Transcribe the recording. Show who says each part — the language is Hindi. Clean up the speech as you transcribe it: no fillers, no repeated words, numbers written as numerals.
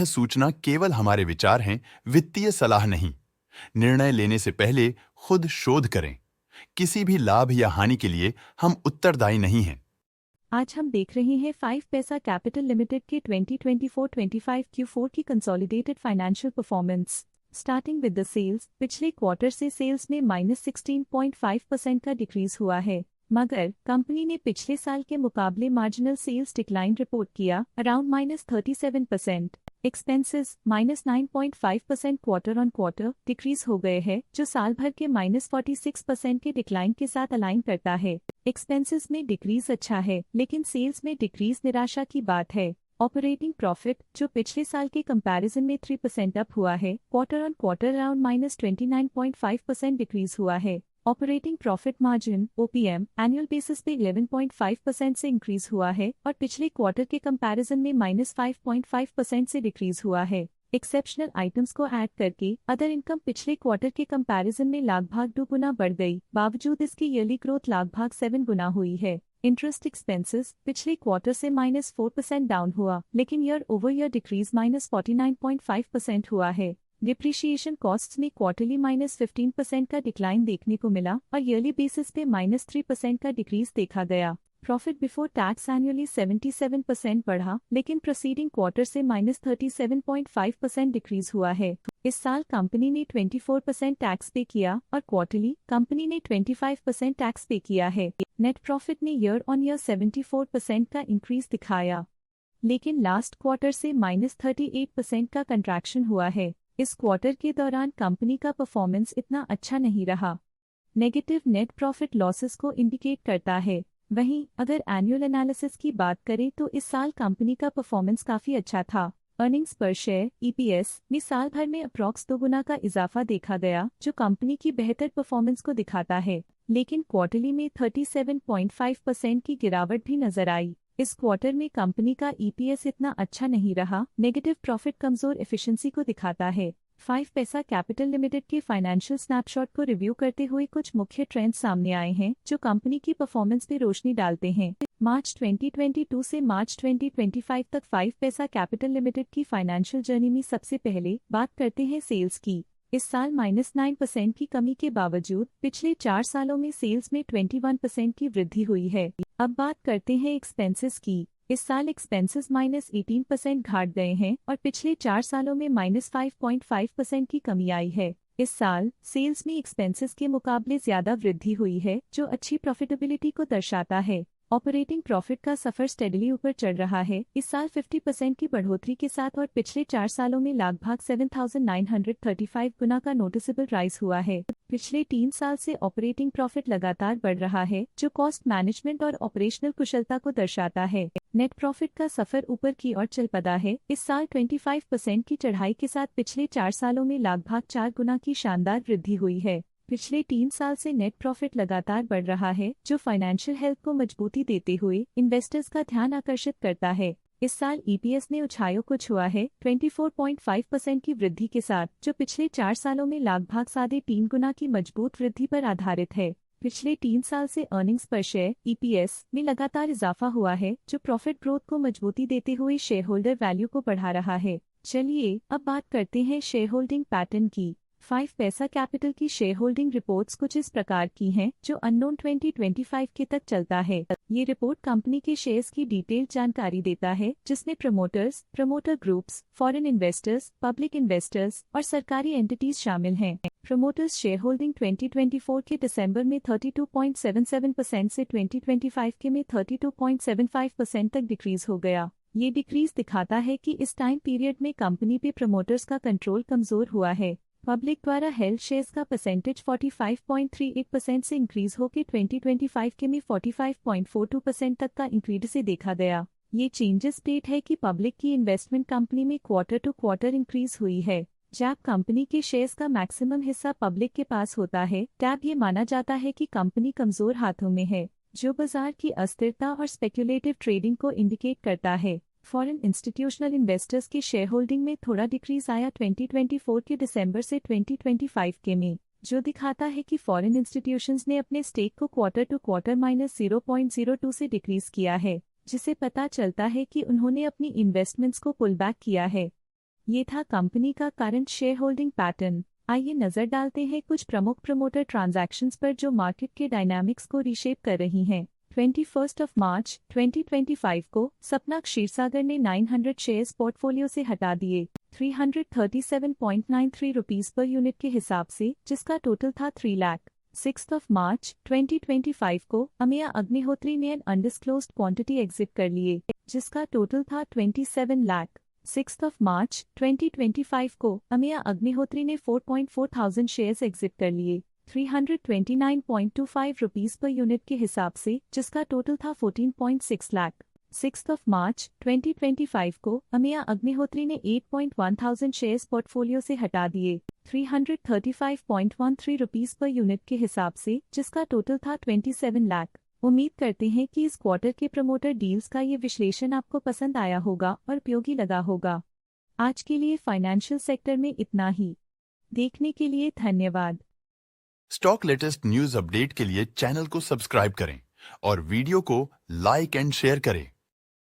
Speaker 1: सूचना केवल हमारे विचार हैं, वित्तीय सलाह नहीं। निर्णय लेने से पहले खुद शोध करें। किसी भी लाभ या हानि के लिए हम उत्तरदायी नहीं हैं।
Speaker 2: आज हम देख रहे हैं 5 पैसा कैपिटल लिमिटेड के 2024-25 Q4 की consolidated financial performance. Starting with the sales, पिछले क्वार्टर से सेल्स में -16.5% का डिक्रीज हुआ है, मगर कंपनी ने पिछले साल के मुकाबले मार्जिनल सेल्स डिक्लाइन रिपोर्ट किया, around -37%। Expenses -9.5% quarter on quarter decrease हो गए हैं, जो साल भर के -46% के डिक्लाइन के साथ अलाइन करता है। एक्सपेंसेस में डिक्रीज अच्छा है, लेकिन सेल्स में डिक्रीज निराशा की बात है। ऑपरेटिंग प्रॉफिट, जो पिछले साल के कंपैरिजन में 3% अप हुआ है, quarter on quarter around -29.5% decrease हुआ है। ऑपरेटिंग प्रॉफिट मार्जिन (ओपीएम) एनुअल बेसिस पे 11.5% से इंक्रीज हुआ है और पिछले क्वार्टर के कंपैरिजन में -5.5% से डिक्रीज हुआ है। एक्सेप्शनल आइटम्स को ऐड करके अदर इनकम पिछले क्वार्टर के कंपैरिजन में लगभग 2 गुना बढ़ गई, बावजूद इसकी ईयरली ग्रोथ लगभग 7 गुना हुई है। इंटरेस्ट एक्सपेंसेस पिछले क्वार्टर से -4% डाउन हुआ, लेकिन ईयर ओवर ईयर डिक्रीज -49.5% हुआ है। डिप्रिशिएशन कॉस्ट्स में क्वार्टरली -15% का डिक्लाइन देखने को मिला और ईयरली बेसिस पे -3% का डिक्रीज देखा गया। प्रॉफिट बिफोर टैक्स एनुअली 77% बढ़ा, लेकिन प्रोसीडिंग क्वार्टर से -37.5% डिक्रीज हुआ है। इस साल कंपनी ने 24% टैक्स पे किया और क्वार्टरली कंपनी ने 25% टैक्स पे किया है। नेट प्रॉफिट ने ईयर ऑन ईयर 74% का इंक्रीज दिखाया, लेकिन लास्ट क्वार्टर से -38% का कंट्रैक्शन हुआ है। इस क्वार्टर के दौरान कंपनी का परफॉर्मेंस इतना अच्छा नहीं रहा। नेगेटिव नेट प्रॉफिट लॉसेस को इंडिकेट करता है। वहीं अगर एनुअल एनालिसिस की बात करें तो इस साल कंपनी का परफॉर्मेंस काफी अच्छा था। अर्निंग्स पर शेयर (ईपीएस) में साल भर में अप्रॉक्स 2 गुना का इजाफा देखा गया, जो कंपनी की बेहतर परफॉर्मेंस को दिखाता है, लेकिन क्वार्टरली में 37.5% की गिरावट भी नजर आई। इस क्वार्टर में कंपनी का ईपीएस इतना अच्छा नहीं रहा। नेगेटिव प्रॉफिट कमजोर एफिशिएंसी को दिखाता है। 5 पैसा कैपिटल लिमिटेड के फाइनेंशियल स्नैपशॉट को रिव्यू करते हुए कुछ मुख्य ट्रेंड्स सामने आए हैं, जो कंपनी की परफॉर्मेंस पे रोशनी डालते हैं। मार्च 2022 से मार्च 2025 तक 5 पैसा कैपिटल लिमिटेड की फाइनेंशियल जर्नी में सबसे पहले बात करते हैं सेल्स की। इस साल -9% की कमी के बावजूद पिछले 4 सालों में सेल्स में 21% की वृद्धि हुई है। अब बात करते हैं एक्सपेंसेस की। इस साल एक्सपेंसेस -18% घाट गए हैं और पिछले 4 सालों में -5.5% की कमी आई है। इस साल सेल्स में एक्सपेंसेस के मुकाबले ज्यादा वृद्धि हुई है, जो अच्छी प्रॉफिटेबिलिटी को दर्शाता है। ऑपरेटिंग प्रॉफिट का सफर स्टेडली ऊपर चढ़ रहा है, इस साल 50% की बढ़ोतरी के साथ, और पिछले 4 सालों में लगभग 7,935 गुना का नोटिसेबल राइज हुआ है। पिछले 3 साल से ऑपरेटिंग प्रॉफिट लगातार बढ़ रहा है, जो कॉस्ट मैनेजमेंट और ऑपरेशनल कुशलता को दर्शाता है। नेट प्रॉफिट का सफर ऊपर की ओर चल पड़ा है, इस साल 25% की चढ़ाई के साथ पिछले 4 सालों में लगभग 4 गुना की शानदार वृद्धि हुई है। पिछले 3 साल से नेट प्रॉफिट लगातार बढ़ रहा है, जो फाइनेंशियल हेल्थ को मजबूती देते हुए इन्वेस्टर्स का ध्यान आकर्षित करता है। इस साल ईपीएस ने ऊंचाइयों को छुआ है 24.5% की वृद्धि के साथ, जो पिछले 4 सालों में लगभग 3.5 गुना की मजबूत वृद्धि पर आधारित है। पिछले 3 साल से अर्निंग्स पर शेयर (ईपीएस) में लगातार इजाफा हुआ है, जो प्रॉफिट ग्रोथ को मजबूती देते हुए शेयर होल्डर वैल्यू को बढ़ा रहा है। चलिए अब बात करते हैं शेयर होल्डिंग पैटर्न की। 5 पैसा कैपिटल की शेयर होल्डिंग रिपोर्ट्स कुछ इस प्रकार की हैं, जो अननोन 2025 के तक चलता है। ये रिपोर्ट कंपनी के शेयर्स की डिटेल्ड जानकारी देता है, जिसमें promoters, promoter groups, foreign investors, public investors और सरकारी एंटिटीज शामिल हैं। प्रमोटर्स शेयर होल्डिंग 2024 के दिसंबर में 32.77% से 2025 के में 32.75% तक डिक्रीज हो गया। ये डिक्रीज दिखाता है कि इस टाइम पीरियड में कंपनी पे प्रमोटर्स का कंट्रोल कमजोर हुआ है। पब्लिक द्वारा हेल्ड शेयर्स का परसेंटेज 45.38% से इंक्रीज होकर 2025 के में 45.42% तक का इंक्रीज से देखा गया। ये चेंजेस स्टेट है कि पब्लिक की इन्वेस्टमेंट कंपनी में क्वार्टर टू क्वार्टर इंक्रीज हुई है। जब कंपनी के शेयर्स का मैक्सिमम हिस्सा पब्लिक के पास होता है, तब ये माना जाता है कि कंपनी कमजोर हाथों में है, जो बाजार की अस्थिरता और स्पेक्युलेटिव ट्रेडिंग को इंडिकेट करता है। फॉरेन इंस्टीट्यूशनल इन्वेस्टर्स की शेयर होल्डिंग में थोड़ा डिक्रीज आया 2024 के दिसंबर से 2025 के में, जो दिखाता है कि फॉरेन इंस्टीट्यूशंस ने अपने स्टेक को क्वार्टर टू क्वार्टर -0.02 से डिक्रीज किया है, जिसे पता चलता है कि उन्होंने अपनी इन्वेस्टमेंट्स को पुल बैक किया है। ये था कंपनी का करंट शेयर होल्डिंग पैटर्न। आइए नजर डालते हैं कुछ प्रमुख प्रमोटर ट्रांजैक्शंस पर जो मार्केट के डायनामिक्स को रीशेप कर रही हैं। 21 मार्च 2025 को सपना क्षीरसागर ने 900 शेयर्स पोर्टफोलियो से हटा दिए 337.93 रुपीस पर यूनिट के हिसाब से, जिसका टोटल था 3 लाख। 6 मार्च 2025 को अमिया अग्निहोत्री ने एन अनडिस्क्लोज्ड क्वांटिटी एग्जिट कर लिए, जिसका टोटल था 27 लाख। 6 मार्च 2025 को अमिया अग्निहोत्री ने 4.4 थाउजेंड शेयर्स एग्जिट कर लिए 329.25 रुपीस पर यूनिट के हिसाब से, जिसका टोटल था 14.6 लाख। 6 मार्च 2025 को अमिया अग्निहोत्री ने 8.1 थाउजेंड शेयर्स पोर्टफोलियो से हटा दिए 335.13 रुपीस पर यूनिट के हिसाब से, जिसका टोटल था 27 लाख। उम्मीद करते हैं कि इस क्वार्टर के प्रमोटर डील्स का ये विश्लेषण आपको पसंद आया होगा और उपयोगी लगा होगा। आज के लिए फाइनेंशियल सेक्टर में इतना ही। देखने के लिए धन्यवाद।
Speaker 1: स्टॉक लेटेस्ट न्यूज अपडेट के लिए चैनल को सब्सक्राइब करें और वीडियो को लाइक एंड शेयर करें।